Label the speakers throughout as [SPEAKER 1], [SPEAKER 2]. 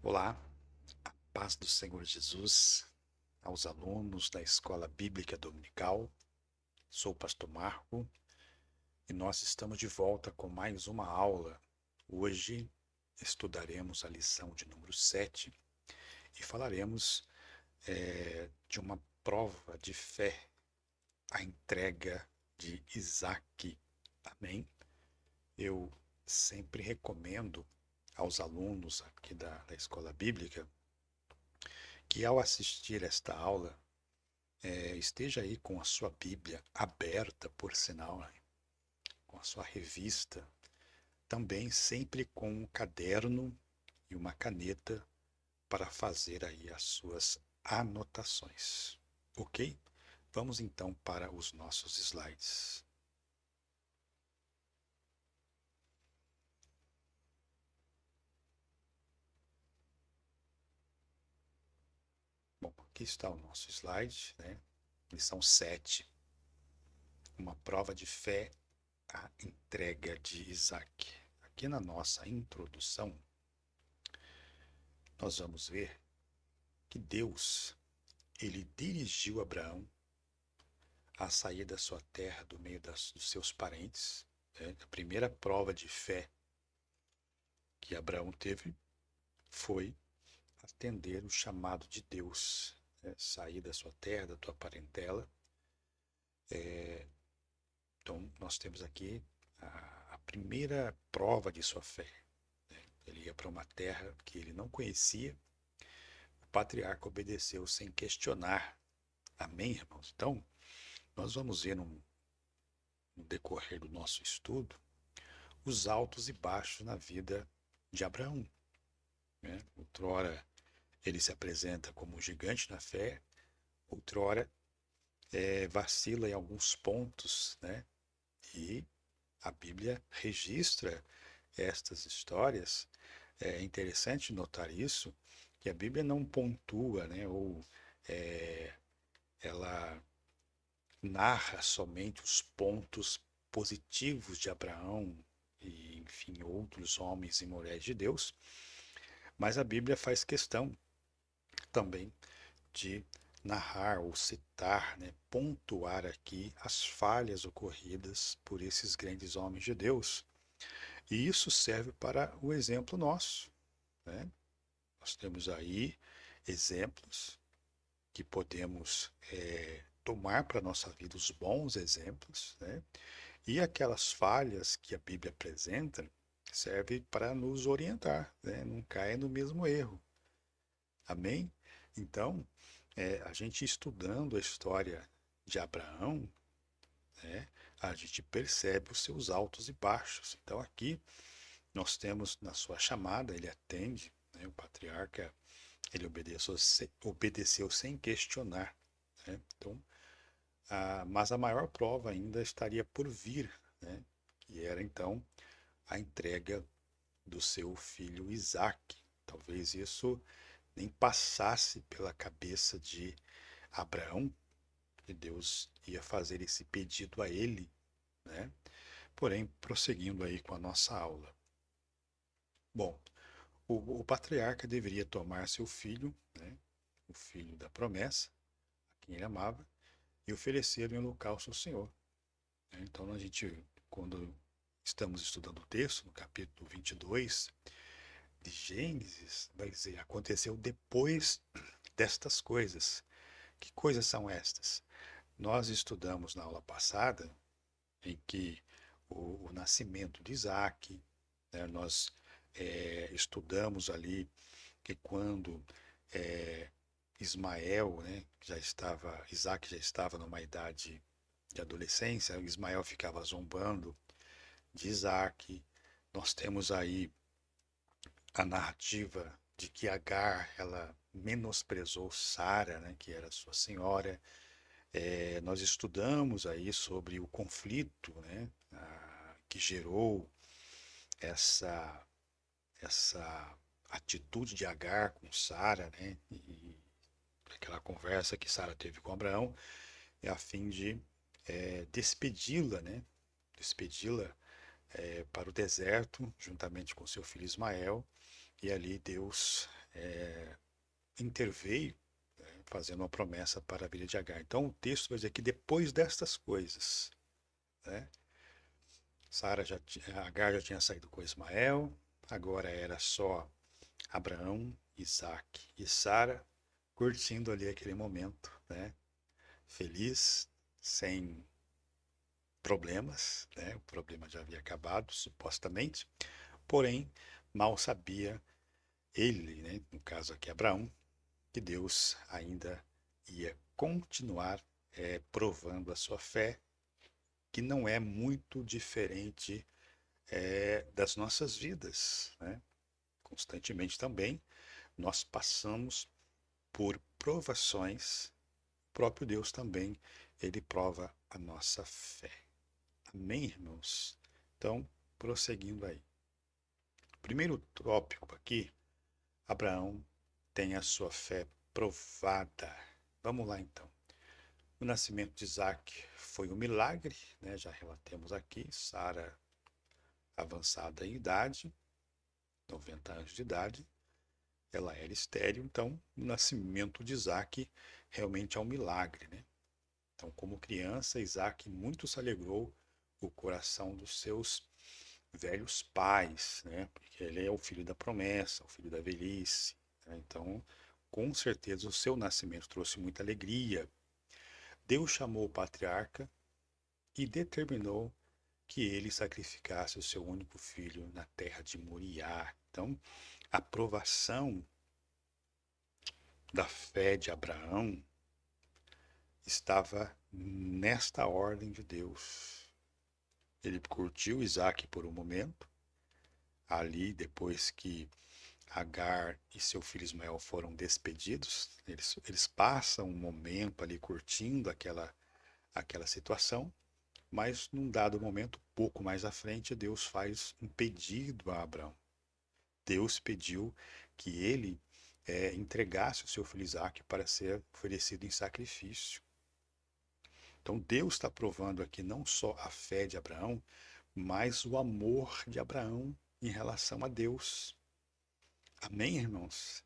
[SPEAKER 1] Olá, a paz do Senhor Jesus aos alunos da Escola Bíblica Dominical. Sou o pastor Marco e nós estamos de volta com mais uma aula. Hoje estudaremos a lição de número 7 e falaremos de uma prova de fé, a entrega de Isaque. Amém? Eu sempre recomendo aos alunos aqui da Escola Bíblica que ao assistir esta aula esteja aí com a sua Bíblia aberta, por sinal, né? Com a sua revista, também sempre com um caderno e uma caneta para fazer aí as suas anotações. Ok? Vamos então para os nossos slides. Bom, aqui está o nosso slide, né? Lição 7, uma prova de fé, a entrega de Isaac. Aqui na nossa introdução, nós vamos ver que Deus, ele dirigiu Abraão a sair da sua terra, do meio dos seus parentes. Né? A primeira prova de fé que Abraão teve foi atender o chamado de Deus, né? Sair da sua terra, da tua parentela. Então, nós temos aqui a primeira prova de sua fé. Né? Ele ia para uma terra que ele não conhecia. O patriarca obedeceu sem questionar. Amém, irmãos? Então, nós vamos ver no decorrer do nosso estudo os altos e baixos na vida de Abraão. Né? Outrora ele se apresenta como um gigante na fé, outrora vacila em alguns pontos, né? E a Bíblia registra estas histórias. É interessante notar isso, que a Bíblia não pontua, né? Ou é, ela narra somente os pontos positivos de Abraão e, enfim, outros homens e mulheres de Deus, mas a Bíblia faz questão também de narrar ou citar, né, pontuar aqui as falhas ocorridas por esses grandes homens de Deus. E isso serve para o exemplo nosso. Né? Nós temos aí exemplos que podemos tomar para a nossa vida, os bons exemplos, né? E aquelas falhas que a Bíblia apresenta serve para nos orientar, né? Não caia no mesmo erro. Amém? Então, a gente estudando a história de Abraão, né, a gente percebe os seus altos e baixos. Então, aqui nós temos na sua chamada, ele atende, né, o patriarca, ele obedeceu sem questionar. Né? Então, mas a maior prova ainda estaria por vir, né, que era então a entrega do seu filho Isaque. Talvez isso nem passasse pela cabeça de Abraão, que Deus ia fazer esse pedido a ele, né? Porém, prosseguindo aí com a nossa aula. Bom, o patriarca deveria tomar seu filho, né, o filho da promessa, a quem ele amava, e oferecê-lo em holocausto ao Senhor. Né? Então, a gente, quando estamos estudando o texto, no capítulo 22 de Gênesis, vai dizer, aconteceu depois destas coisas. Que coisas são estas? Nós estudamos na aula passada em que o nascimento de Isaac, né, nós estudamos ali que quando é, Ismael, né, Isaac já estava numa idade de adolescência, Ismael ficava zombando de Isaac. Nós temos aí a narrativa de que Agar, ela menosprezou Sara, né, que era sua senhora. Nós estudamos aí sobre o conflito, né, que gerou essa, essa atitude de Agar com Sara, né, e aquela conversa que Sara teve com Abraão, é a fim de despedi-la, né, despedi-la para o deserto, juntamente com seu filho Ismael, e ali Deus interveio, né, fazendo uma promessa para a vida de Agar. Então o texto vai dizer que depois destas coisas, né, Agar já tinha saído com Ismael, agora era só Abraão, Isaac e Sara curtindo ali aquele momento, né, feliz, sem problemas, né, o problema já havia acabado, supostamente, porém, mal sabia ele, né, no caso aqui Abraão, que Deus ainda ia continuar provando a sua fé, que não é muito diferente das nossas vidas, né? Constantemente também nós passamos por provações, o próprio Deus também, ele prova a nossa fé. Amém, irmãos? Então, prosseguindo aí. Primeiro tópico aqui, Abraão tem a sua fé provada. Vamos lá então. O nascimento de Isaac foi um milagre, né? Já relatamos aqui, Sara avançada em idade, 90 anos de idade, ela era estéril, então o nascimento de Isaac realmente é um milagre, né? Então, como criança, Isaac muito se alegrou o coração dos seus velhos pais, né? Porque ele é o filho da promessa, o filho da velhice, né? Então, com certeza, o seu nascimento trouxe muita alegria. Deus chamou o patriarca e determinou que ele sacrificasse o seu único filho na terra de Moriá. Então, a aprovação da fé de Abraão estava nesta ordem de Deus. Ele curtiu Isaac por um momento, ali depois que Agar e seu filho Ismael foram despedidos, eles passam um momento ali curtindo aquela situação, mas num dado momento, pouco mais à frente, Deus faz um pedido a Abraão. Deus pediu que ele entregasse o seu filho Isaac para ser oferecido em sacrifício. Então Deus está provando aqui não só a fé de Abraão, mas o amor de Abraão em relação a Deus. Amém, irmãos?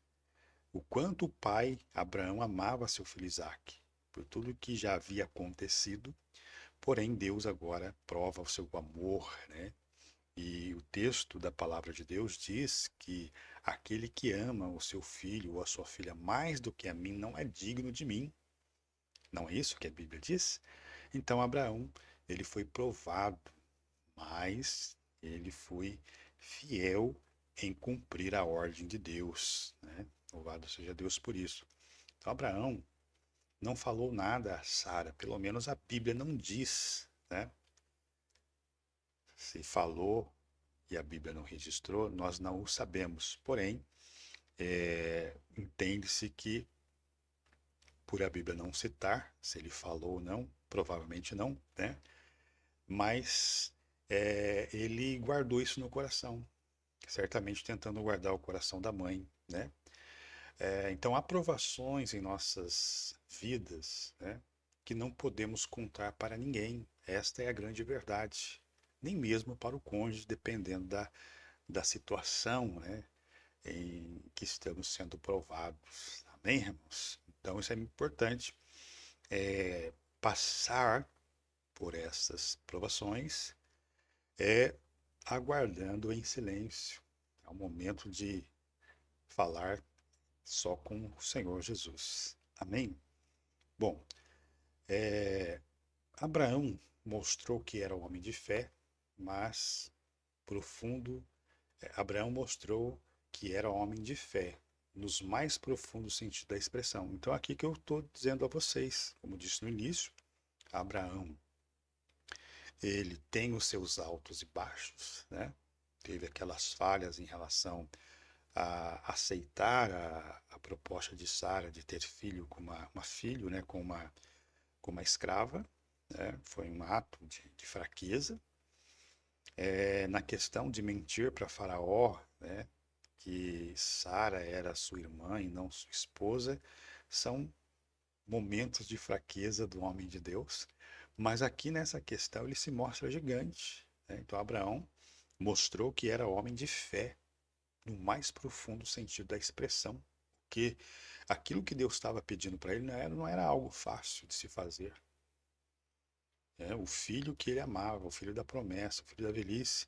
[SPEAKER 1] O quanto o pai Abraão amava seu filho Isaac, por tudo que já havia acontecido, porém Deus agora prova o seu amor, né? E o texto da palavra de Deus diz que aquele que ama o seu filho ou a sua filha mais do que a mim não é digno de mim. Não é isso que a Bíblia diz? Então Abraão, ele foi provado, mas ele foi fiel em cumprir a ordem de Deus, né? Louvado seja Deus por isso. Então Abraão não falou nada a Sara, pelo menos a Bíblia não diz, né? Se falou e a Bíblia não registrou, nós não o sabemos. Porém, entende-se que, por a Bíblia não citar, se ele falou ou não, provavelmente não, né? Mas ele guardou isso no coração, certamente tentando guardar o coração da mãe, né? Então, há provações em nossas vidas, né, que não podemos contar para ninguém. Esta é a grande verdade. Nem mesmo para o cônjuge, dependendo da situação, né, em que estamos sendo provados. Amém, irmãos? Então, isso é importante. Passar por essas provações aguardando em silêncio. É o momento de falar só com o Senhor Jesus. Amém? Bom, Abraão mostrou que era um homem de fé, mas profundo, Abraão mostrou que era homem de fé, nos mais profundos sentidos da expressão. Então, aqui que eu estou dizendo a vocês, como disse no início, Abraão, ele tem os seus altos e baixos, né? Teve aquelas falhas em relação a aceitar a proposta de Sara de ter filho com uma filho, né? Com uma escrava, né? Foi um ato de fraqueza. Na questão de mentir para Faraó, né? Que Sara era sua irmã e não sua esposa, são momentos de fraqueza do homem de Deus. Mas aqui nessa questão ele se mostra gigante, né? Então Abraão mostrou que era homem de fé. no mais profundo sentido da expressão, que aquilo que Deus estava pedindo para ele não era algo fácil de se fazer. O filho que ele amava, o filho da promessa, o filho da velhice,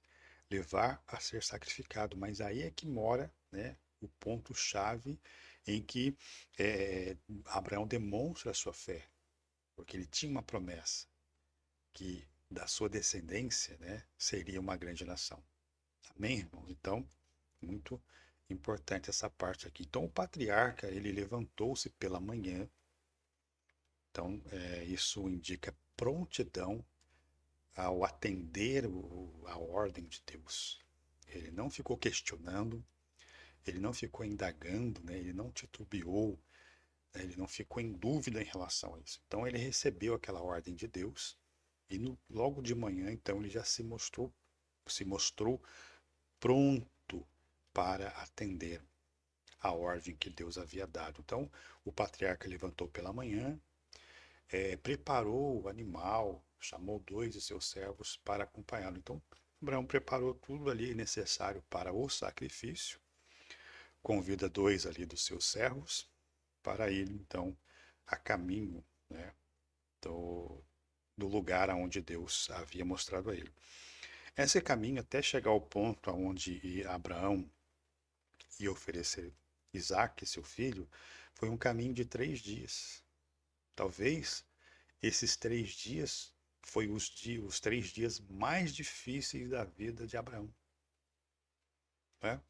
[SPEAKER 1] levar a ser sacrificado. Mas aí é que mora, né, o ponto-chave em que Abraão demonstra a sua fé, porque ele tinha uma promessa que da sua descendência, né, seria uma grande nação. Amém, irmão? Então, muito importante essa parte aqui. Então, o patriarca, ele levantou-se pela manhã. Então, isso indica prontidão ao atender a ordem de Deus. Ele não ficou questionando, ele não ficou indagando, né? Ele não titubeou, né? Ele não ficou em dúvida em relação a isso. Então, ele recebeu aquela ordem de Deus e logo de manhã, então, ele já se mostrou pronto para atender a ordem que Deus havia dado. Então, o patriarca levantou pela manhã, preparou o animal, chamou 2 de seus servos para acompanhá-lo. Então, Abraão preparou tudo ali necessário para o sacrifício, convida 2 ali dos seus servos para ir, então, a caminho, né, do lugar aonde Deus havia mostrado a ele. Esse caminho até chegar ao ponto aonde Abraão ia oferecer Isaque, seu filho, foi um caminho de 3 dias. Talvez esses 3 dias foi os 3 dias mais difíceis da vida de Abraão. Né?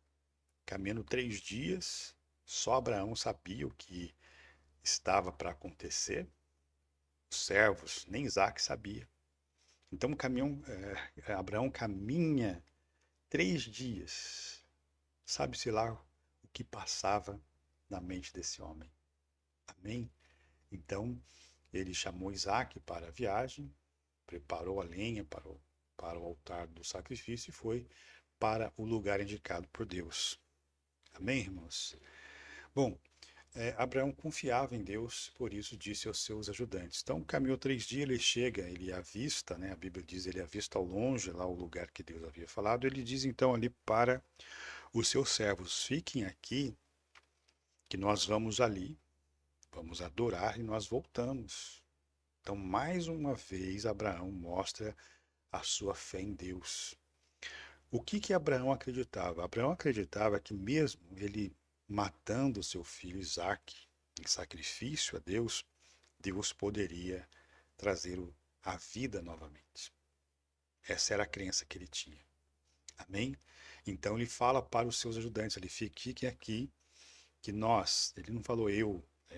[SPEAKER 1] Caminhando 3 dias, só Abraão sabia o que estava para acontecer. Os servos, nem Isaac sabia. Então Abraão caminha 3 dias. Sabe-se lá o que passava na mente desse homem. Amém? Então, ele chamou Isaac para a viagem, preparou a lenha para o altar do sacrifício e foi para o lugar indicado por Deus. Amém, irmãos? Bom, Abraão confiava em Deus, por isso disse aos seus ajudantes. Então, caminhou 3 dias, ele chega, ele avista, né? A Bíblia diz, ele avista ao longe lá o lugar que Deus havia falado. Ele diz então ali para os seus servos: fiquem aqui, que nós vamos ali, vamos adorar e nós voltamos. Então, mais uma vez, Abraão mostra a sua fé em Deus. O que Abraão acreditava? Abraão acreditava que mesmo ele matando seu filho Isaque em sacrifício a Deus, Deus poderia trazer a vida novamente. Essa era a crença que ele tinha. Amém? Então ele fala para os seus ajudantes, ele fiquem aqui, que ele não falou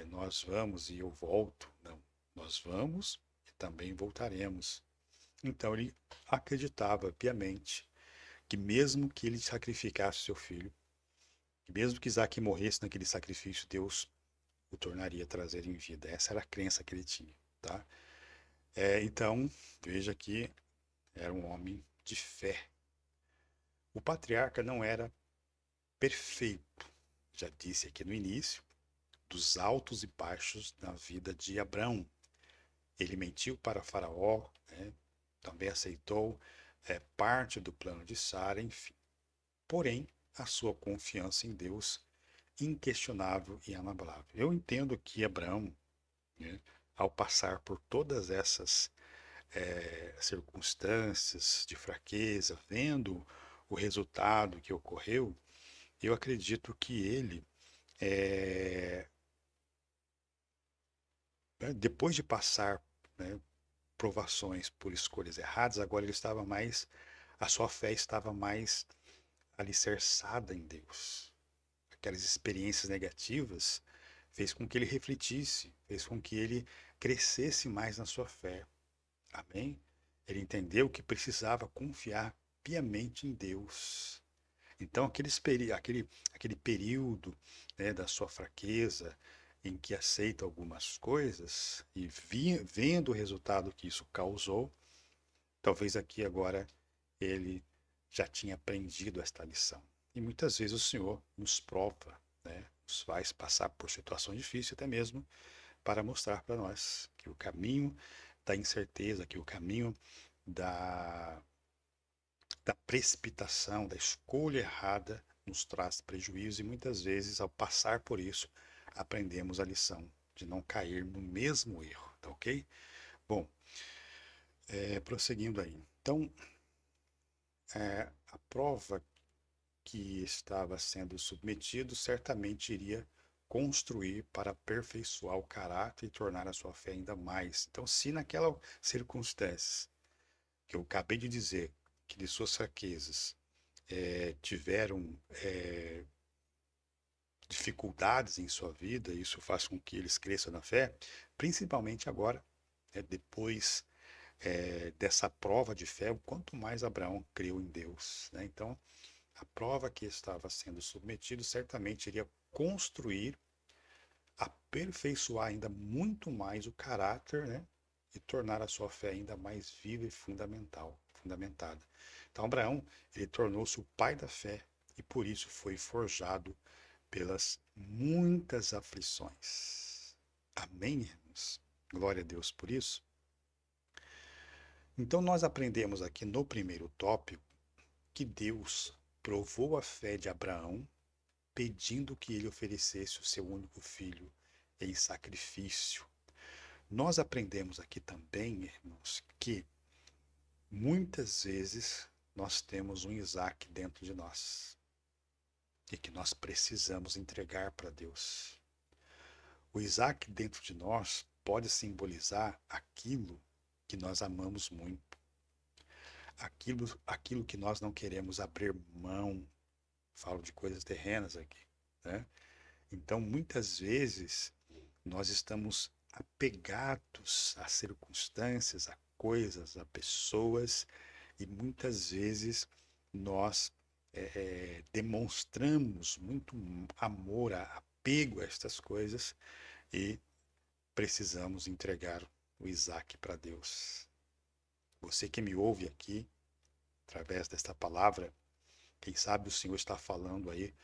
[SPEAKER 1] nós vamos e eu volto. Não, nós vamos e também voltaremos. Então ele acreditava piamente que mesmo que ele sacrificasse seu filho, que mesmo que Isaac morresse naquele sacrifício, Deus o tornaria a trazer em vida. Essa era a crença que ele tinha, tá? Então, veja que era um homem de fé. O patriarca não era perfeito, já disse aqui no início, dos altos e baixos na vida de Abraão. Ele mentiu para Faraó, né? Também aceitou parte do plano de Sara, enfim. Porém, a sua confiança em Deus inquestionável e inabalável. Eu entendo que Abraão, né, ao passar por todas essas circunstâncias de fraqueza, vendo o resultado que ocorreu, eu acredito que ele, depois de passar, né, provações por escolhas erradas, agora a sua fé estava mais alicerçada em Deus. Aquelas experiências negativas fez com que ele refletisse, fez com que ele crescesse mais na sua fé. Amém? Ele entendeu que precisava confiar piamente em Deus. Então, aquele período, né, da sua fraqueza, em que aceita algumas coisas e vendo o resultado que isso causou, talvez aqui agora ele já tinha aprendido esta lição. E muitas vezes o Senhor nos prova, né, nos faz passar por situações difíceis até mesmo para mostrar para nós que o caminho da incerteza, que o caminho da precipitação, da escolha errada, nos traz prejuízo e muitas vezes, ao passar por isso, aprendemos a lição de não cair no mesmo erro, tá ok? Bom, prosseguindo aí. Então, a prova que estava sendo submetido certamente iria construir para aperfeiçoar o caráter e tornar a sua fé ainda mais. Então, se naquela circunstância que eu acabei de dizer, que de suas fraquezas tiveram dificuldades em sua vida, isso faz com que eles cresçam na fé, principalmente agora, depois dessa prova de fé, o quanto mais Abraão creu em Deus, né? Então, a prova que estava sendo submetido certamente iria construir, aperfeiçoar ainda muito mais o caráter, né? E tornar a sua fé ainda mais viva e fundamentada. Então, Abraão, ele tornou-se o pai da fé e por isso foi forjado pelas muitas aflições. Amém, irmãos? Glória a Deus por isso. Então, nós aprendemos aqui no primeiro tópico que Deus provou a fé de Abraão, pedindo que ele oferecesse o seu único filho em sacrifício. Nós aprendemos aqui também, irmãos, que muitas vezes nós temos um Isaac dentro de nós e que nós precisamos entregar para Deus. O Isaac dentro de nós pode simbolizar aquilo que nós amamos muito, aquilo que nós não queremos abrir mão. Falo de coisas terrenas aqui, né? Então, muitas vezes, nós estamos apegados a circunstâncias, a coisas, a pessoas, e muitas vezes nós demonstramos muito amor, apego a estas coisas e precisamos entregar o Isaac para Deus. Você que me ouve aqui, através desta palavra, quem sabe o Senhor está falando aí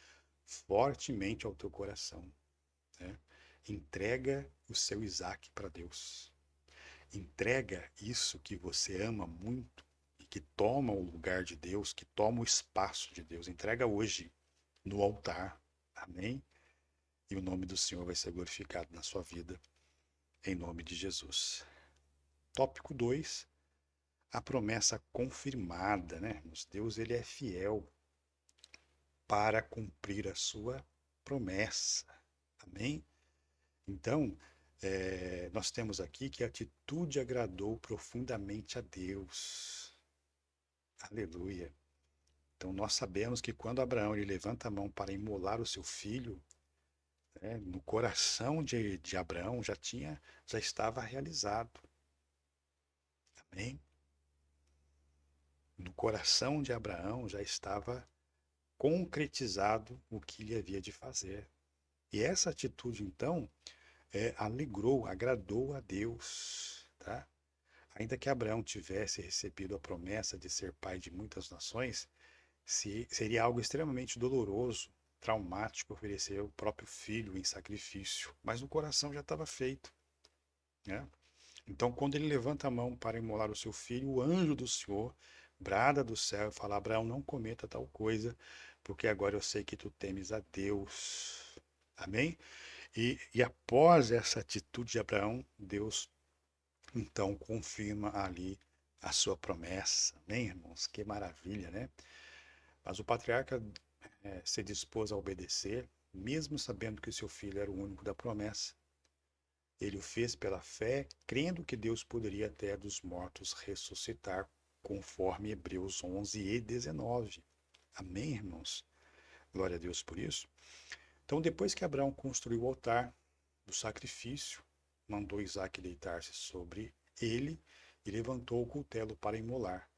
[SPEAKER 1] fortemente ao teu coração, né? Entrega o seu Isaac para Deus. Entrega isso que você ama muito e que toma o lugar de Deus, que toma o espaço de Deus. Entrega hoje no altar. Amém? E o nome do Senhor vai ser glorificado na sua vida, em nome de Jesus. Tópico 2, a promessa confirmada, né? Deus, ele é fiel para cumprir a sua promessa. Amém? Então, nós temos aqui que a atitude agradou profundamente a Deus. Aleluia. Então, nós sabemos que quando Abraão ele levanta a mão para imolar o seu filho, né, no coração de Abraão já estava realizado. Amém? No coração de Abraão já estava concretizado o que ele havia de fazer. E essa atitude, então, agradou a Deus, tá? Ainda que Abraão tivesse recebido a promessa de ser pai de muitas nações, seria algo extremamente doloroso, traumático oferecer o próprio filho em sacrifício, mas no coração já estava feito, né? Então, quando ele levanta a mão para imolar o seu filho, o anjo do Senhor brada do céu e fala: Abraão, não cometa tal coisa, porque agora eu sei que tu temes a Deus. Amém? E após essa atitude de Abraão, Deus então confirma ali a sua promessa. Amém, irmãos? Que maravilha, né? Mas o patriarca se dispôs a obedecer, mesmo sabendo que o seu filho era o único da promessa. Ele o fez pela fé, crendo que Deus poderia até dos mortos ressuscitar, conforme Hebreus 11 e 19. Amém, irmãos? Glória a Deus por isso. Então, depois que Abraão construiu o altar do sacrifício, mandou Isaque deitar-se sobre ele e levantou o cutelo para imolar.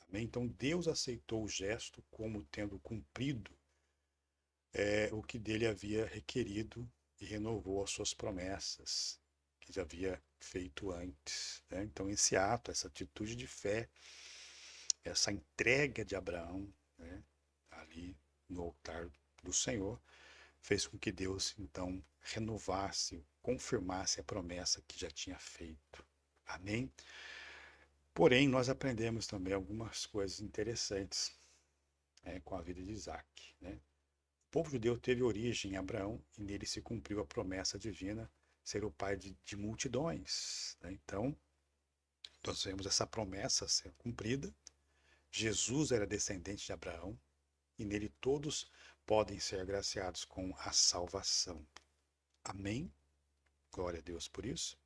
[SPEAKER 1] Amém? Então, Deus aceitou o gesto como tendo cumprido o que dele havia requerido e renovou as suas promessas que já havia feito antes, né? Então, esse ato, essa atitude de fé, essa entrega de Abraão, né, ali no altar do Senhor, fez com que Deus, então, renovasse, confirmasse a promessa que já tinha feito. Amém? Porém, nós aprendemos também algumas coisas interessantes com a vida de Isaac, né? povo judeu teve origem em Abraão e nele se cumpriu a promessa divina ser o pai de multidões, né? Então, nós vemos essa promessa ser cumprida. Jesus era descendente de Abraão e nele todos podem ser agraciados com a salvação. Amém? Glória a Deus por isso.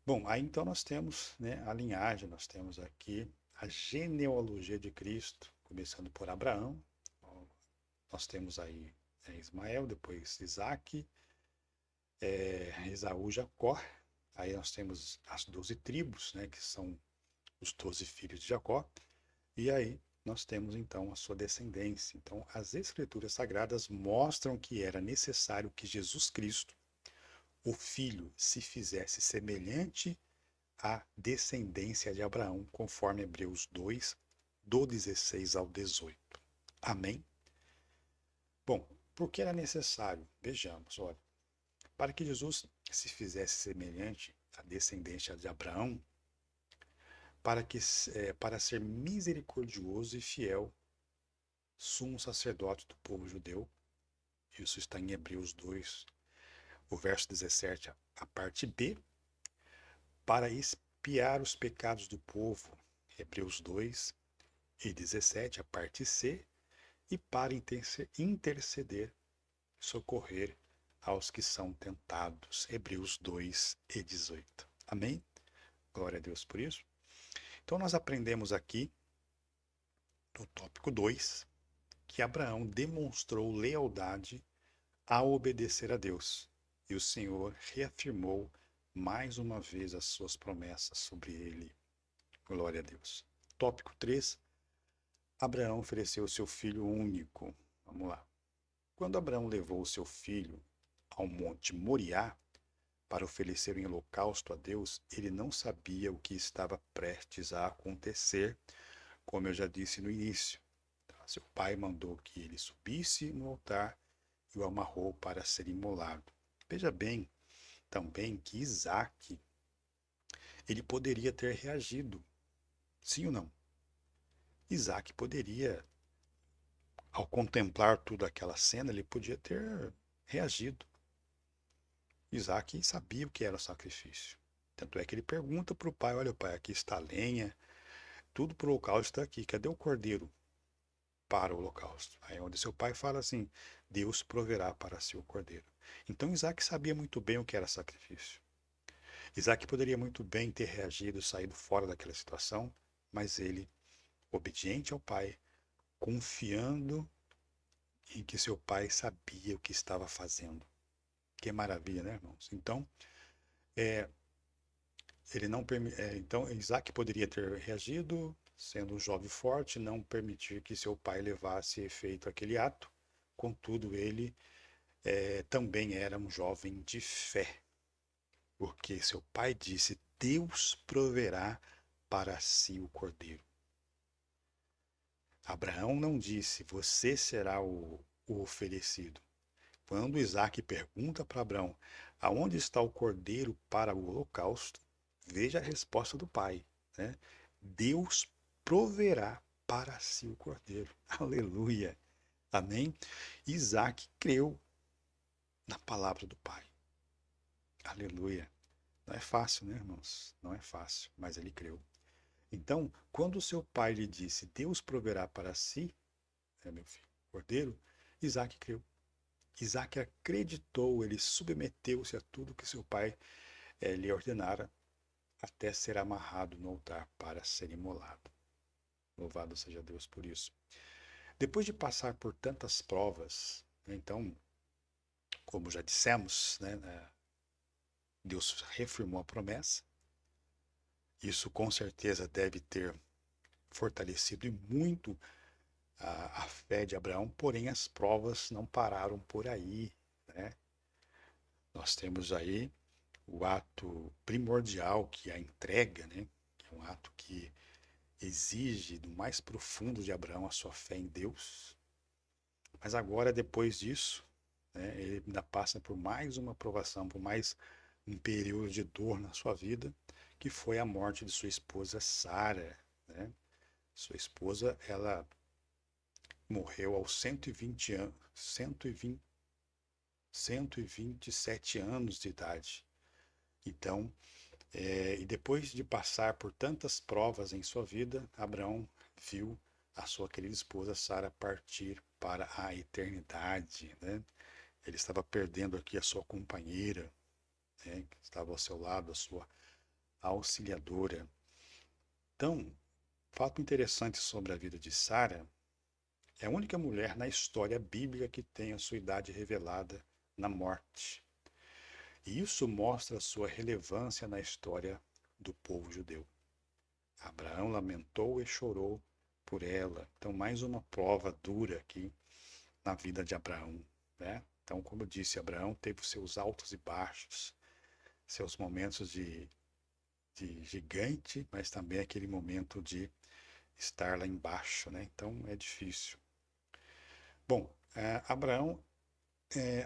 [SPEAKER 1] Bom, aí então nós temos, né, a linhagem, nós temos aqui a genealogia de Cristo, começando por Abraão. Nós temos aí Ismael, depois Isaac, Esaú, Jacó. Aí nós temos as 12 tribos, né, que são os 12 filhos de Jacó. E aí nós temos então a sua descendência. Então, as Escrituras Sagradas mostram que era necessário que Jesus Cristo, o Filho, se fizesse semelhante à descendência de Abraão, conforme Hebreus 2, do 16 ao 18. Amém? Bom, por que era necessário? Vejamos, olha. Para que Jesus se fizesse semelhante à descendência de Abraão, para ser misericordioso e fiel, sumo sacerdote do povo judeu, isso está em Hebreus 2, o verso 17, a parte B, para expiar os pecados do povo, Hebreus 2 e 17, a parte C, e para interceder, socorrer aos que são tentados, Hebreus 2 e 18. Amém? Glória a Deus por isso. Então nós aprendemos aqui, no tópico 2, que Abraão demonstrou lealdade ao obedecer a Deus. E o Senhor reafirmou mais uma vez as suas promessas sobre ele. Glória a Deus. Tópico 3. Abraão ofereceu seu filho único. Vamos lá. Quando Abraão levou o seu filho ao monte Moriá para oferecer em holocausto a Deus, ele não sabia o que estava prestes a acontecer, como eu já disse no início. Seu pai mandou que ele subisse no altar e o amarrou para ser imolado. Veja bem também que Isaac, ele poderia ter reagido, sim ou não? Isaac poderia, ao contemplar toda aquela cena, ele podia ter reagido. Isaac sabia o que era o sacrifício. Tanto é que ele pergunta para o pai, olha pai, aqui está a lenha, tudo para o holocausto está aqui, cadê o cordeiro para o holocausto? Aí é onde seu pai fala assim, Deus proverá para si o cordeiro. Então Isaac sabia muito bem o que era sacrifício. Isaac poderia muito bem ter reagido, saído fora daquela situação, mas ele, obediente ao pai, confiando em que seu pai sabia o que estava fazendo. Que maravilha, né, irmãos? Então, ele não então Isaac poderia ter reagido, sendo um jovem forte, não permitir que seu pai levasse a efeito aquele ato. Contudo, ele também era um jovem de fé, porque seu pai disse: Deus proverá para si o cordeiro. Abraão não disse: você será o oferecido. Quando Isaac pergunta para Abraão: aonde está o cordeiro para o holocausto? Veja a resposta do pai, né? Deus proverá para si o cordeiro. Aleluia. Amém? Isaac creu na palavra do pai. Aleluia. Não é fácil, né, irmãos? Não é fácil, mas ele creu. Então, quando o seu pai lhe disse, Deus proverá para si, meu filho, cordeiro, Isaac creu. Isaac acreditou, ele submeteu-se a tudo que seu pai lhe ordenara, até ser amarrado no altar para ser imolado. Louvado seja Deus por isso. Depois de passar por tantas provas, então, como já dissemos, né, Deus reafirmou a promessa. Isso com certeza deve ter fortalecido e muito a fé de Abraão, porém as provas não pararam por aí, né? Nós temos aí o ato primordial, que é a entrega, né? Que é um ato que exige do mais profundo de Abraão a sua fé em Deus. Mas agora, depois disso, né, ele ainda passa por mais uma provação, por mais um período de dor na sua vida, que foi a morte de sua esposa Sara, né? Sua esposa, ela morreu aos 120 anos, 127 anos de idade. Então, e depois de passar por tantas provas em sua vida, Abraão viu a sua querida esposa Sara partir para a eternidade, né? Ele estava perdendo aqui a sua companheira, né, que estava ao seu lado, a sua auxiliadora. Então, fato interessante sobre a vida de Sara, é a única mulher na história bíblica que tem a sua idade revelada na morte. E isso mostra a sua relevância na história do povo judeu. Abraão lamentou e chorou por ela. Então, mais uma prova dura aqui na vida de Abraão, né? Então, como eu disse, Abraão teve os seus altos e baixos, seus momentos de gigante, mas também aquele momento de estar lá embaixo, né? Então, é difícil. Bom, Abraão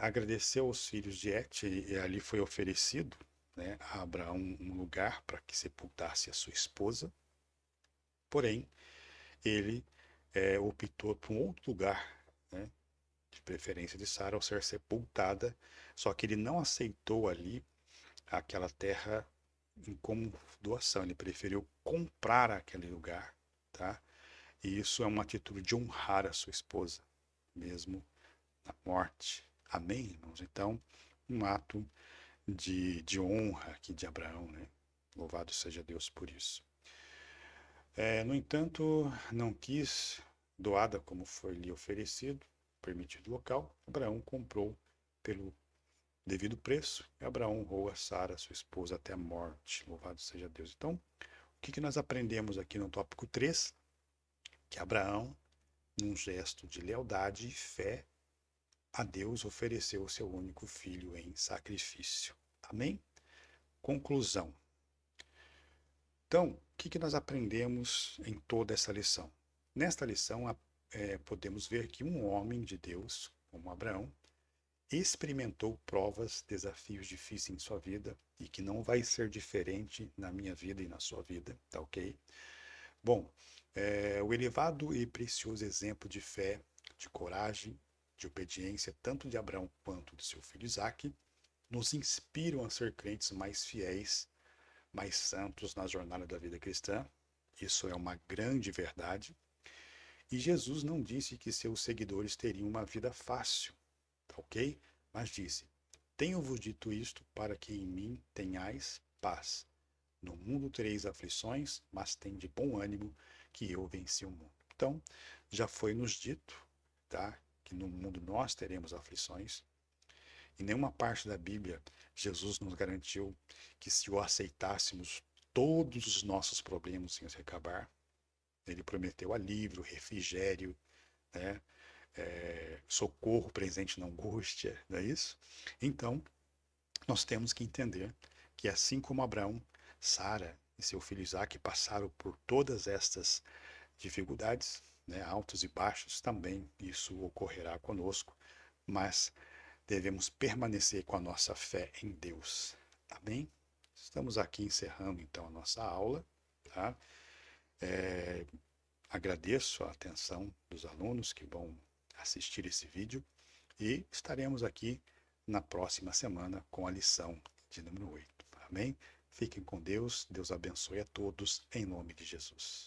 [SPEAKER 1] agradeceu aos filhos de Et e ali foi oferecido, né, a Abraão um lugar para que sepultasse a sua esposa. Porém, ele optou por um outro lugar, né, de preferência de Sara, ao ser sepultada, só que ele não aceitou ali aquela terra como doação, ele preferiu comprar aquele lugar, tá? E isso é uma atitude de honrar a sua esposa, mesmo na morte. Amém, irmãos? Então, um ato de honra aqui de Abraão, né? Louvado seja Deus por isso. No entanto, não quis doada como foi lhe oferecido, permitido local, Abraão comprou pelo devido preço, e Abraão honrou a Sara, sua esposa, até a morte. Louvado seja Deus. Então, o que nós aprendemos aqui no tópico 3? Que Abraão, num gesto de lealdade e fé a Deus, ofereceu o seu único filho em sacrifício. Amém? Conclusão. Então, o que nós aprendemos em toda essa lição? Nesta lição, podemos ver que um homem de Deus, como Abraão, experimentou provas, desafios difíceis em sua vida e que não vai ser diferente na minha vida e na sua vida, tá ok? Bom, o elevado e precioso exemplo de fé, de coragem, de obediência, tanto de Abraão quanto de seu filho Isaque, nos inspiram a ser crentes mais fiéis, mais santos na jornada da vida cristã. Isso é uma grande verdade. E Jesus não disse que seus seguidores teriam uma vida fácil, tá ok? Mas disse: tenho-vos dito isto para que em mim tenhais paz. No mundo tereis aflições, mas tende bom ânimo, que eu venci o mundo. Então, já foi nos dito, tá? Que no mundo nós teremos aflições. Em nenhuma parte da Bíblia, Jesus nos garantiu que se o aceitássemos, todos os nossos problemas iam se acabar. Ele prometeu alívio, refrigério, né? Socorro presente na angústia, não é isso? Então, nós temos que entender que assim como Abraão, Sara e seu filho Isaque passaram por todas estas dificuldades, né, altos e baixos, também isso ocorrerá conosco, mas devemos permanecer com a nossa fé em Deus. Amém? Estamos aqui encerrando então a nossa aula, tá? Agradeço a atenção dos alunos que vão assistir esse vídeo e estaremos aqui na próxima semana com a lição de número 8. Amém? Fiquem com Deus, Deus abençoe a todos, em nome de Jesus.